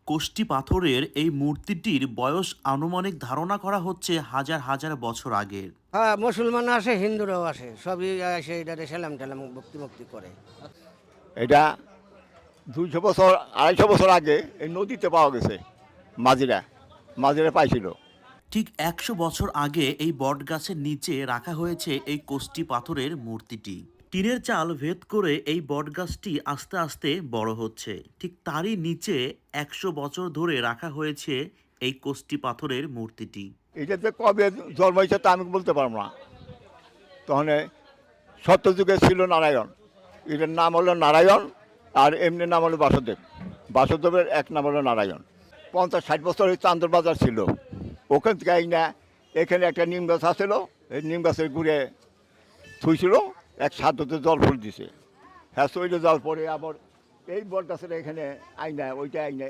কোষ্টি পাথরের এই মূর্তিটির বয়স আনুমানিক ধারণা করা হচ্ছে হাজার হাজার বছর আগের। হ্যাঁ, মুসলমান আসে, হিন্দুরাও আসে, সবই এসে এটাতে সেলাম টেলাম ভক্তি মুক্তি করে। এটা 200 বছর 250 বছর আগে এই নদীতে পাওয়া গেছে। মাঝিরা মাঝিরা পাইছিল। ঠিক ১০০ বছর আগে এই বটগাছের নিচে রাখা হয়েছে এই কোষ্টি পাথরের মূর্তিটি। টিনের চাল ভেদ করে এই বটগাছটি আস্তে আস্তে বড় হচ্ছে। ঠিক তারই নিচে ১০০ বছর ধরে রাখা হয়েছে এই কোষ্টি পাথরের মূর্তিটি। এটাতে কবে জন্ম হয়েছে তা আমি বলতে পারবো না। তখন সত্যযুগে ছিল নারায়ণ, এটার নাম হলো নারায়ণ, আর এমনি নাম হলো বাসুদেব। বাসুদেবের এক নাম হলো নারায়ণ। 50-60 বছর ওই চান্দর বাজার ছিল, ওখান থেকে না এখানে একটা নিম গাছ আসছিল, এই নিম গাছের গুড়ে থুইছিল, এক সাধুতে জল ফুল দিছে। হ্যাঁ, চলে যাওয়ার পরে আবার এই বট গাছের এখানে আইনা ওইটা আইনা